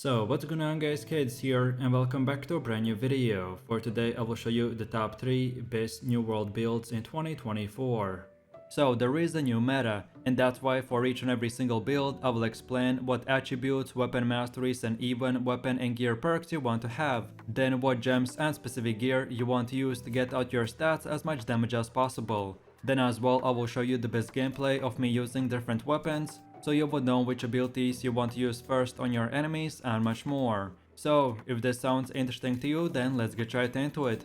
So what's going on guys, Kids here and welcome back to a brand new video. For today I will show you the top 3 best new world builds in 2024. So there is a new meta, and that's why for each and every single build I will explain what attributes, weapon masteries and even weapon and gear perks you want to have, then what gems and specific gear you want to use to get out your stats as much damage as possible. Then as well I will show you the best gameplay of me using different weapons, so you would know which abilities you want to use first on your enemies and much more. So if this sounds interesting to you, then let's get right into it.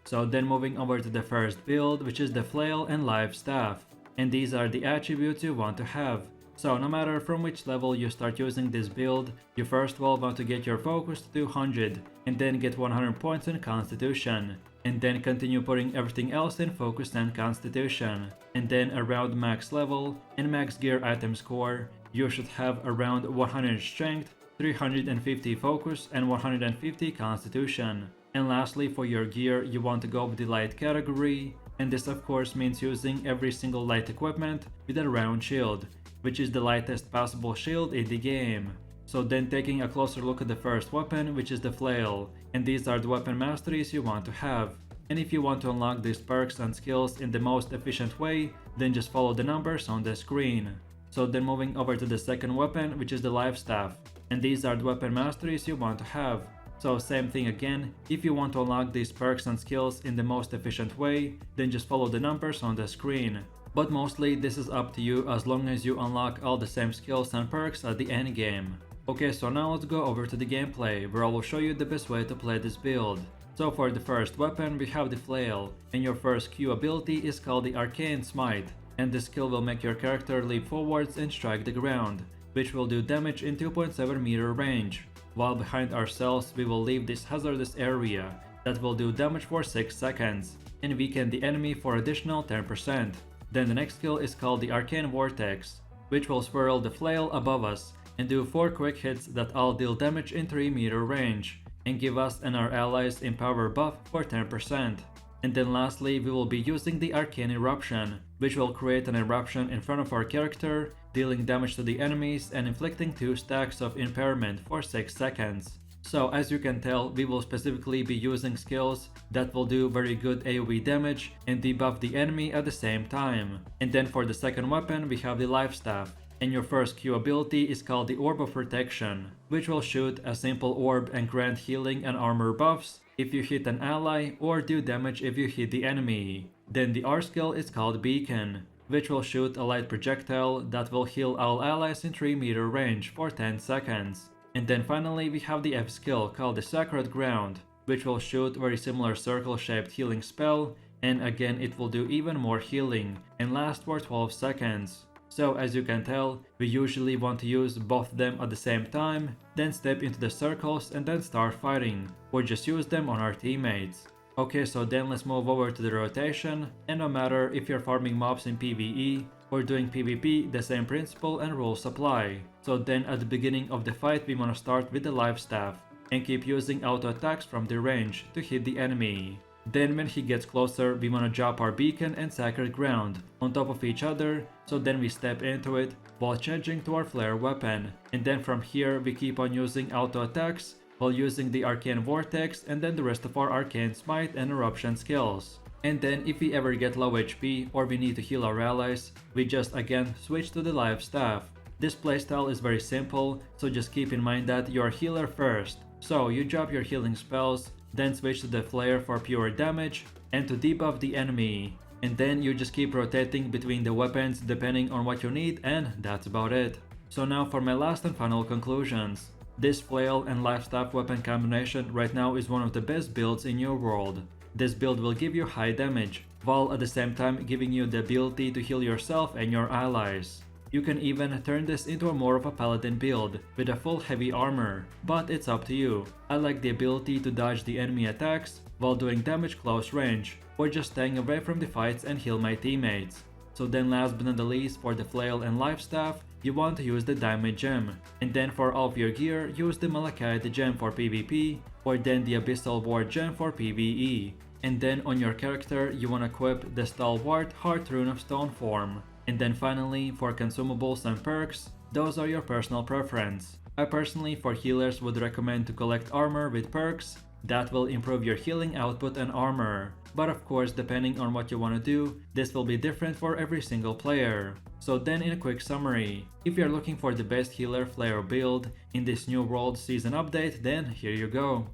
So then moving over to the first build, which is the flail and live staff, and these are the attributes you want to have. So no matter from which level you start using this build, you first will want to get your focus to 200 and then get 100 points in constitution, and then continue putting everything else in focus and constitution, and then around max level and max gear item score you should have around 100 strength, 350 focus and 150 constitution. And lastly, for your gear you want to go with the light category, and this of course means using every single light equipment with a round shield, which is the lightest possible shield in the game. So then taking a closer look at the first weapon, which is the flail, and these are the weapon masteries you want to have. And if you want to unlock these perks and skills in the most efficient way, then just follow the numbers on the screen. So then moving over to the second weapon, which is the live staff, and these are the weapon masteries you want to have. So same thing again, if you want to unlock these perks and skills in the most efficient way, then just follow the numbers on the screen. But mostly this is up to you as long as you unlock all the same skills and perks at the end game. Okay, so now let's go over to the gameplay, where I will show you the best way to play this build. So for the first weapon we have the flail, and your first Q ability is called the arcane smite, and this skill will make your character leap forwards and strike the ground, which will do damage in 2.7 meter range. While behind ourselves we will leave this hazardous area that will do damage for 6 seconds, and weaken the enemy for additional 10%. Then the next skill is called the arcane vortex, which will swirl the flail above us and do 4 quick hits that all deal damage in 3 meter range, and give us and our allies empower buff for 10%. And then lastly we will be using the arcane eruption, which will create an eruption in front of our character, dealing damage to the enemies and inflicting 2 stacks of impairment for 6 seconds. So as you can tell, we will specifically be using skills that will do very good AoE damage and debuff the enemy at the same time. And then for the second weapon we have the live staff, and your first Q ability is called the Orb of Protection, which will shoot a simple orb and grant healing and armor buffs if you hit an ally or do damage if you hit the enemy. Then the R skill is called Beacon, which will shoot a light projectile that will heal all allies in 3 meter range for 10 seconds. And then finally we have the F skill called the Sacred Ground, which will shoot very similar circle shaped healing spell, and again it will do even more healing and last for 12 seconds. So as you can tell, we usually want to use both of them at the same time, then step into the circles and then start fighting, or just use them on our teammates. Okay, so then let's move over to the rotation, and no matter if you're farming mobs in PvE or doing PvP, the same principle and rules apply. So then at the beginning of the fight we want to start with the live staff, and keep using auto attacks from the range to hit the enemy. Then when he gets closer we want to drop our beacon and sacred ground on top of each other, so then we step into it while changing to our flare weapon, and then from here we keep on using auto attacks while using the arcane vortex and then the rest of our arcane smite and eruption skills. And then if we ever get low HP or we need to heal our allies, we just again switch to the live staff. This playstyle is very simple, so just keep in mind that you're a healer first. So you drop your healing spells, then switch to the flare for pure damage and to debuff the enemy. And then you just keep rotating between the weapons depending on what you need, and that's about it. So now for my last and final conclusions. This flail and live staff weapon combination right now is one of the best builds in your world. This build will give you high damage, while at the same time giving you the ability to heal yourself and your allies. You can even turn this into a more of a paladin build with a full heavy armor, but it's up to you. I like the ability to dodge the enemy attacks while doing damage close range, or just staying away from the fights and heal my teammates. So then last but not the least, for the flail and live staff, you want to use the diamond gem, and then for all of your gear use the malachite gem for PvP, or then the abyssal ward gem for PvE. And then on your character you want to equip the stalwart heart rune of stone form. And then finally, for consumables and perks, those are your personal preference. I personally, for healers, would recommend to collect armor with perks. That will improve your healing output and armor. But of course, depending on what you want to do, this will be different for every single player. So then in a quick summary, if you're looking for the best healer flail build in this new world season update, then here you go.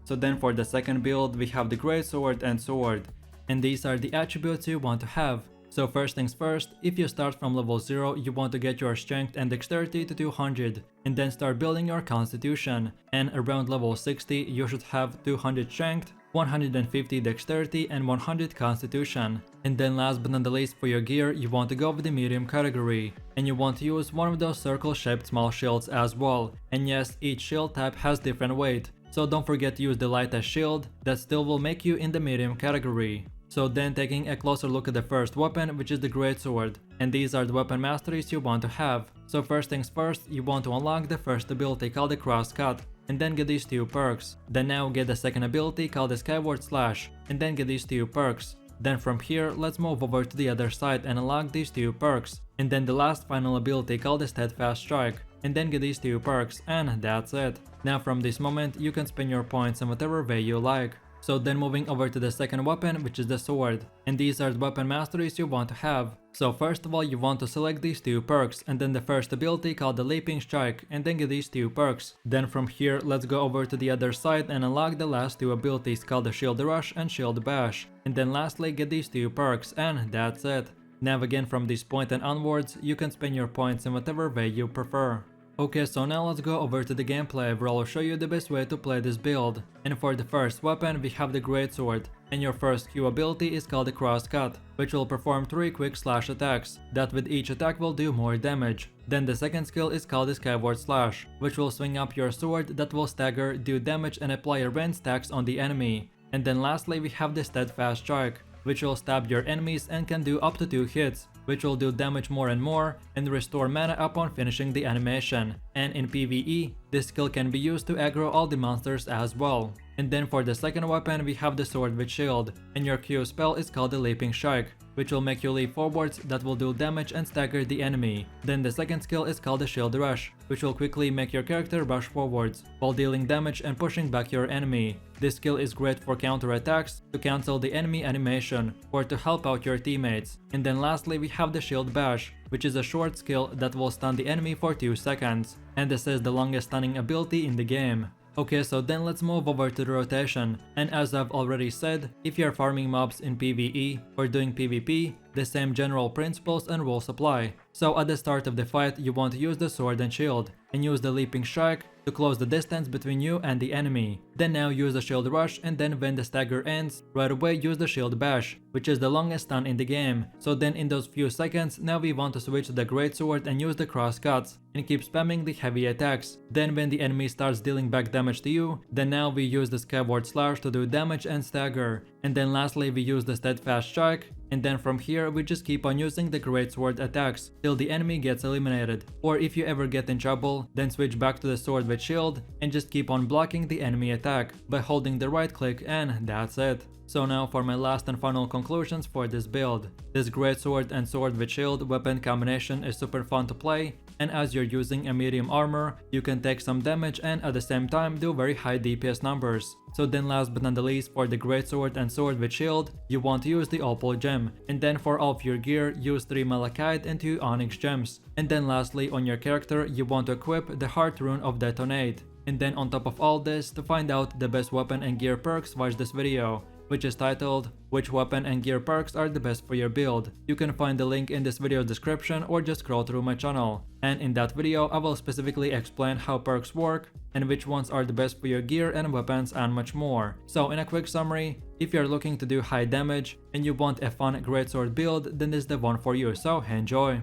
So then for the second build, we have the greatsword and sword, and these are the attributes you want to have. So first things first, if you start from level 0, you want to get your strength and dexterity to 200, and then start building your constitution, and around level 60 you should have 200 strength, 150 dexterity and 100 constitution. And then last but not the least, for your gear, you want to go with the medium category, and you want to use one of those circle shaped small shields as well. And yes, each shield type has different weight, so don't forget to use the lightest shield, that still will make you in the medium category. So then taking a closer look at the first weapon, which is the greatsword, and these are the weapon masteries you want to have. So first things first, you want to unlock the first ability called the crosscut, and then get these 2 perks. Then now get the second ability called the skyward slash, and then get these 2 perks. Then from here, let's move over to the other side and unlock these 2 perks. And then the last final ability called the steadfast strike, and then get these 2 perks, and that's it. Now from this moment, you can spend your points in whatever way you like. So then moving over to the second weapon, which is the sword, and these are the weapon masteries you want to have. So first of all, you want to select these 2 perks, and then the first ability called the leaping strike, and then get these 2 perks. Then from here, let's go over to the other side and unlock the last 2 abilities called the shield rush and shield bash, and then lastly get these 2 perks, and that's it. Now again, from this point and onwards, you can spend your points in whatever way you prefer. Okay, so now let's go over to the gameplay where I'll show you the best way to play this build. And for the first weapon, we have the greatsword, and your first Q ability is called the crosscut, which will perform 3 quick slash attacks, that with each attack will do more damage. Then the second skill is called the skyward slash, which will swing up your sword that will stagger, do damage and apply a range stacks on the enemy. And then lastly we have the steadfast strike, which will stab your enemies and can do up to 2 hits, which will do damage more and more and restore mana upon finishing the animation. And in PvE, this skill can be used to aggro all the monsters as well. And then for the second weapon, we have the sword with shield, and your Q spell is called the leaping strike, which will make you leap forwards that will do damage and stagger the enemy. Then the second skill is called the shield rush, which will quickly make your character rush forwards while dealing damage and pushing back your enemy. This skill is great for counter attacks, to cancel the enemy animation, or to help out your teammates. And then lastly we have the shield bash, which is a short skill that will stun the enemy for 2 seconds, and this is the longest stunning ability in the game. Okay, so then let's move over to the rotation, and as I've already said, if you're farming mobs in PvE or doing PvP, the same general principles and rules apply. So at the start of the fight, you want to use the sword and shield, and use the leaping strike to close the distance between you and the enemy. Then now use the shield rush, and then when the stagger ends, right away use the shield bash, which is the longest stun in the game. So then in those few seconds, now we want to switch to the greatsword and use the crosscuts, and keep spamming the heavy attacks. Then when the enemy starts dealing back damage to you, then now we use the skyward slash to do damage and stagger. And then lastly we use the steadfast strike, and then from here we just keep on using the greatsword attacks till the enemy gets eliminated. Or if you ever get in trouble, then switch back to the sword with shield and just keep on blocking the enemy attack by holding the right click, and that's it. So now for my last and final conclusions for this build. This greatsword and sword with shield weapon combination is super fun to play, and as you're using a medium armor, you can take some damage and at the same time do very high DPS numbers. So then last but not the least, for the greatsword and sword with shield, you want to use the opal gem, and then for all of your gear, use 3 malachite and 2 onyx gems. And then lastly on your character, you want to equip the heart rune of detonate. And then on top of all this, to find out the best weapon and gear perks, watch this video, which is titled "Which weapon and gear perks are the best for your build?" You can find the link in this video description or just scroll through my channel. And in that video, I will specifically explain how perks work and which ones are the best for your gear and weapons and much more. So in a quick summary, if you're looking to do high damage and you want a fun greatsword build, then this is the one for you, so enjoy!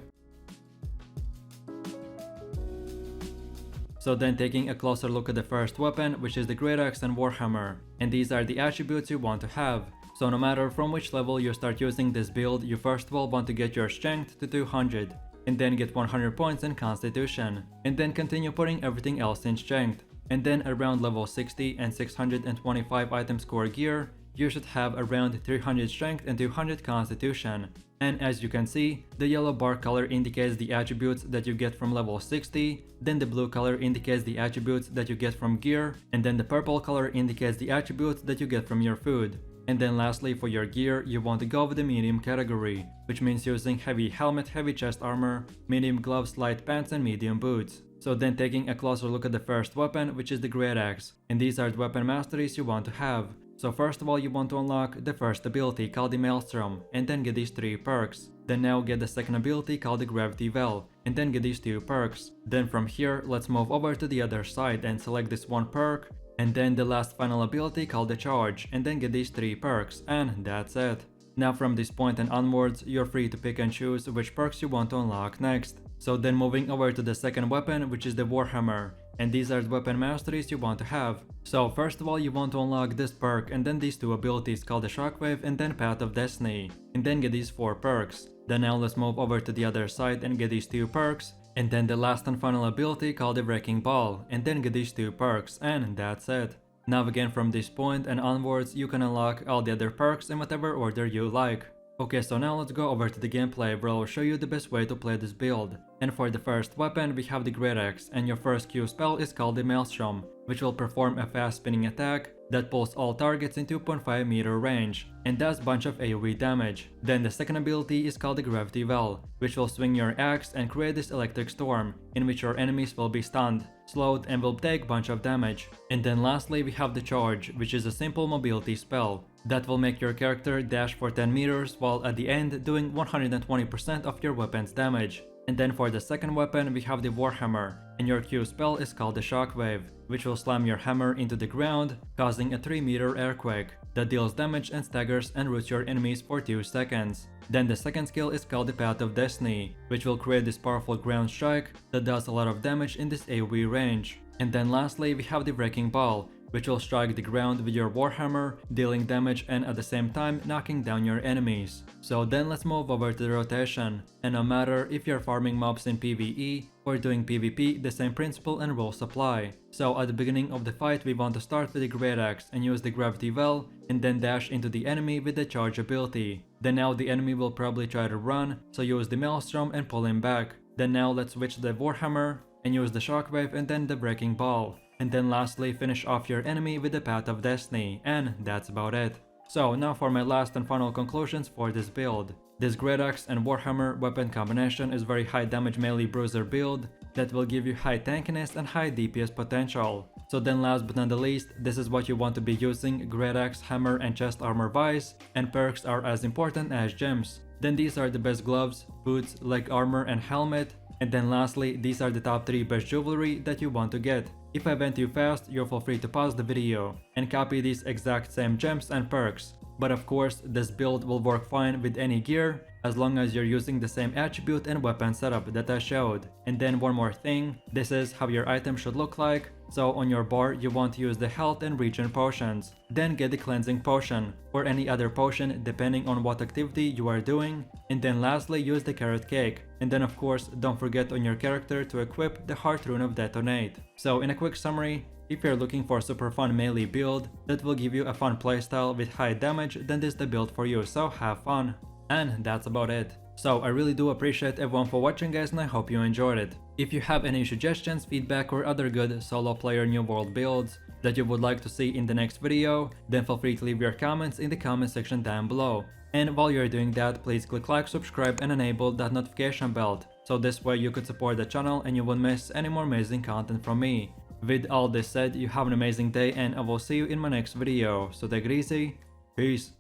So then taking a closer look at the first weapon, which is the greataxe and warhammer, and these are the attributes you want to have. So no matter from which level you start using this build, you first of all want to get your strength to 200, and then get 100 points in constitution, and then continue putting everything else in strength. And then around level 60 and 625 item score gear, you should have around 300 strength and 200 constitution. And as you can see, the yellow bar color indicates the attributes that you get from level 60, then the blue color indicates the attributes that you get from gear, and then the purple color indicates the attributes that you get from your food. And then lastly, for your gear, you want to go with the medium category, which means using heavy helmet, heavy chest armor, medium gloves, light pants, and medium boots. So then taking a closer look at the first weapon, which is the greataxe, and these are the weapon masteries you want to have. So first of all, you want to unlock the first ability called the Maelstrom, and then get these 3 perks. Then now get the second ability called the Gravity Well, and then get these 2 perks. Then from here, let's move over to the other side and select this 1 perk, and then the last final ability called the Charge, and then get these 3 perks, and that's it. Now from this point and onwards, you're free to pick and choose which perks you want to unlock next. So then moving over to the second weapon, which is the Warhammer, and these are the weapon masteries you want to have. So first of all, you want to unlock this perk and then these 2 abilities called the Shockwave and then Path of Destiny, and then get these 4 perks. Then now let's move over to the other side and get these 2 perks, and then the last and final ability called the Wrecking Ball, and then get these 2 perks, and that's it. Now again from this point and onwards, you can unlock all the other perks in whatever order you like. Okay, so now let's go over to the gameplay where I'll show you the best way to play this build. And for the first weapon, we have the greataxe, and your first Q spell is called the Maelstrom, which will perform a fast spinning attack that pulls all targets in 2.5 meter range, and does bunch of AoE damage. Then the second ability is called the Gravity Well, which will swing your axe and create this electric storm, in which your enemies will be stunned, slowed, and will take bunch of damage. And then lastly we have the Charge, which is a simple mobility spell that will make your character dash for 10 meters while at the end doing 120% of your weapon's damage. And then for the second weapon we have the Warhammer, and your Q spell is called the Shockwave, which will slam your hammer into the ground, causing a 3-meter earthquake that deals damage and staggers and roots your enemies for 2 seconds. Then the second skill is called the Path of Destiny, which will create this powerful ground strike that does a lot of damage in this AoE range. And then lastly we have the Wrecking Ball, which will strike the ground with your Warhammer, dealing damage and at the same time knocking down your enemies. So then let's move over to the rotation, and no matter if you're farming mobs in PvE or doing PvP, the same principle and rules apply. So at the beginning of the fight we want to start with the greataxe and use the Gravity Well, and then dash into the enemy with the Charge ability. Then now the enemy will probably try to run, so use the Maelstrom and pull him back. Then now let's switch to the Warhammer and use the Shockwave and then the Wrecking Ball. And then lastly finish off your enemy with the Path of Destiny, and that's about it. So now for my last and final conclusions for this build. This greataxe and Warhammer weapon combination is very high damage melee bruiser build that will give you high tankiness and high DPS potential. So then last but not the least, this is what you want to be using: greataxe, hammer, and chest armor vice, and perks are as important as gems. Then these are the best gloves, boots, leg armor, and helmet. And then lastly, these are the top 3 best jewelry that you want to get. If I went too fast, you'll feel free to pause the video and copy these exact same gems and perks. But of course, this build will work fine with any gear as long as you're using the same attribute and weapon setup that I showed. And then one more thing, this is how your item should look like. So on your bar you want to use the health and regen potions, then get the cleansing potion or any other potion depending on what activity you are doing, and then lastly use the carrot cake. And then of course don't forget on your character to equip the heart rune of detonate. So in a quick summary, if you're looking for a super fun melee build that will give you a fun playstyle with high damage, then this is the build for you, so have fun. And that's about it. So I really do appreciate everyone for watching guys, and I hope you enjoyed it. If you have any suggestions, feedback, or other good solo player new world builds that you would like to see in the next video, then feel free to leave your comments in the comment section down below. And while you're doing that, please click like, subscribe, and enable that notification bell, so this way you could support the channel and you won't miss any more amazing content from me. With all this said, you have an amazing day and I will see you in my next video, so take it easy, peace.